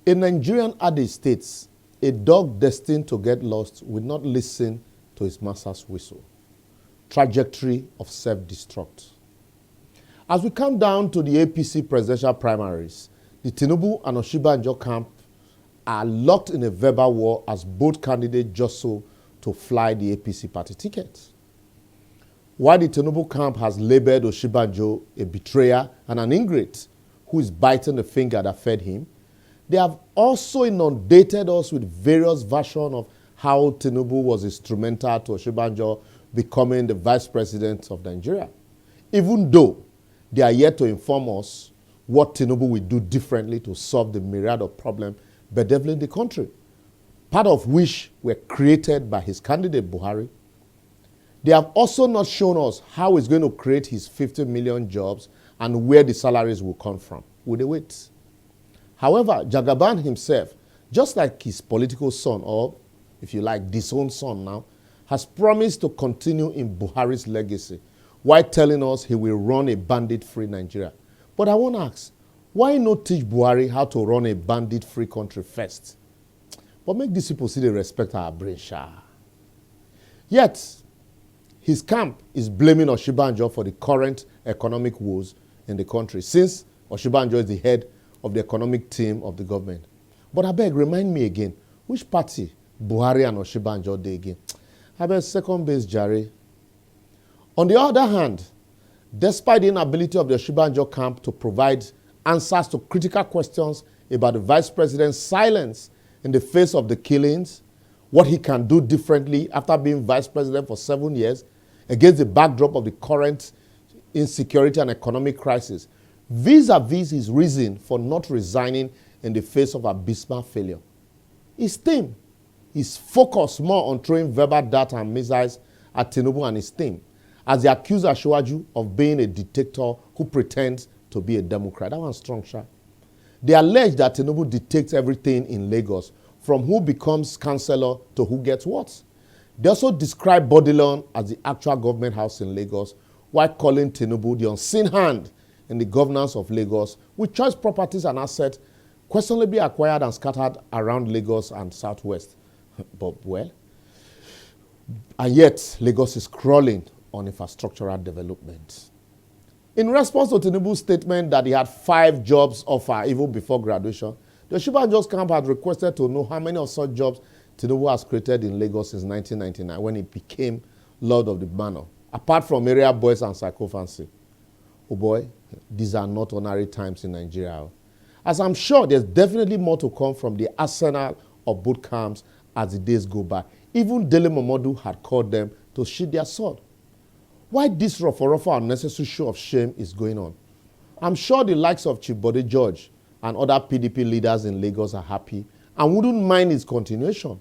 A Nigerian adage states, a dog destined to get lost will not listen to his master's whistle. Trajectory of self-destruct. As we come down to the APC presidential primaries, the Tinubu and Osibanjo camp are locked in a verbal war as both candidates jostle to fly the APC party ticket. While the Tinubu camp has labeled Osinbajo a betrayer and an ingrate who is biting the finger that fed him, they have also inundated us with various versions of how Tinubu was instrumental to Osinbajo becoming the vice president of Nigeria, even though they are yet to inform us what Tinubu will do differently to solve the myriad of problems bedeviling the country, part of which were created by his candidate Buhari. They have also not shown us how he's going to create his 50 million jobs and where the salaries will come from. Will they wait? However, Jagaban himself, just like his political son, or if you like, disowned son now, has promised to continue in Buhari's legacy while telling us he will run a bandit-free Nigeria. But I want to ask, why not teach Buhari how to run a bandit-free country first? But make these people see they respect our brain, sha. Yet, his camp is blaming Osinbajo for the current economic woes in the country, since Osinbajo is the head of the economic team of the government. But I beg, remind me again, which party Buhari and Osinbajo dey again? I beg, second base, Jare. On the other hand, despite the inability of the Osinbajo camp to provide answers to critical questions about the vice president's silence in the face of the killings, what he can do differently after being vice president for 7 years against the backdrop of the current insecurity and economic crisis, vis-a-vis his reason for not resigning in the face of abysmal failure. His team is focused more on throwing verbal dart and missiles at Tinubu and his team, as they accuse Asiwaju of being a dictator who pretends to be a Democrat. That one's strong, sha. They allege that Tinubu dictates everything in Lagos, from who becomes councillor to who gets what. They also describe Bodilon as the actual government house in Lagos, while calling Tinubu the unseen hand in the governance of Lagos, with choice properties and assets questionably acquired and scattered around Lagos and Southwest. But well, and yet Lagos is crawling on infrastructural development. In response to Tinubu's statement that he had 5 jobs offer even before graduation, the Osinbajo's camp had requested to know how many of such jobs Tinubu has created in Lagos since 1999 when he became Lord of the Manor, apart from area boys and psychophancy. Oh boy, these are not ordinary times in Nigeria. As I'm sure there's definitely more to come from the arsenal of both camps as the days go by. Even Dele Momodu had called them to sheath their sword. Why this rough unnecessary show of shame is going on? I'm sure the likes of Chief Bode George and other PDP leaders in Lagos are happy and wouldn't mind its continuation.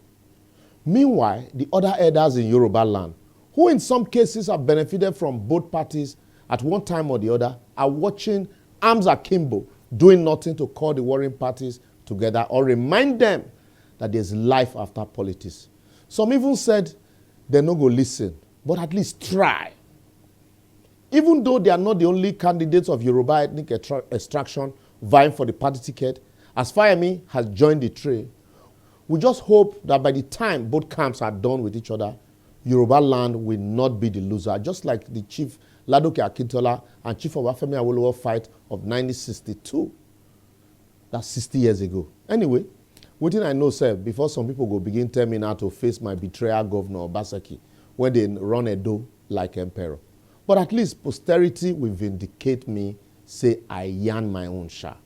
Meanwhile, the other elders in Yoruba land, who in some cases have benefited from both parties at one time or the other, are watching arms akimbo, doing nothing to call the warring parties together or remind them that there's life after politics. Some even said they no go listen, but at least try. Even though they are not the only candidates of Yoruba ethnic extraction vying for the party ticket, as Fayemi has joined the tray, we just hope that by the time both camps are done with each other, Yoruba land will not be the loser, just like the Chief Ladoke Akintola and Chief Obafemi Awolowo fight of 1962. That's 60 years ago. Anyway, what I know, sir, before some people go begin tell me now to face my betrayer governor Obaseki when they run Edo like emperor. But at least posterity will vindicate me, say I yarn my own share.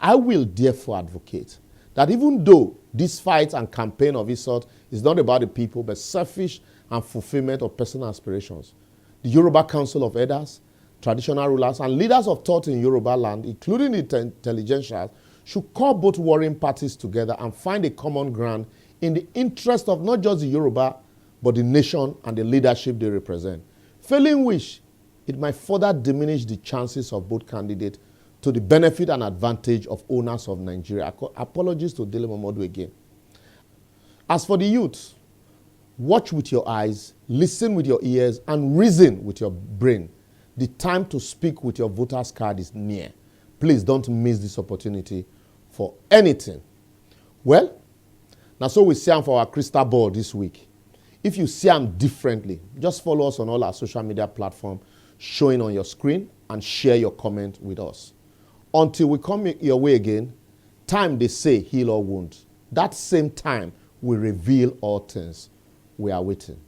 I will therefore advocate that even though this fight and campaign of this sort is not about the people, but selfish and fulfillment of personal aspirations, the Yoruba Council of Elders, traditional rulers, and leaders of thought in Yoruba land, including the intelligentsia, should call both warring parties together and find a common ground in the interest of not just the Yoruba, but the nation and the leadership they represent. Failing which, it might further diminish the chances of both candidates to the benefit and advantage of owners of Nigeria. Apologies to Dele Momodu again. As for the youth, watch with your eyes, listen with your ears, and reason with your brain. The time to speak with your voter's card is near. Please don't miss this opportunity for anything. Well, now so we see them for our crystal ball this week. If you see them differently, just follow us on all our social media platforms showing on your screen and share your comment with us. Until we come your way again, time they say heal all wounds. That same time will reveal all things. We are waiting.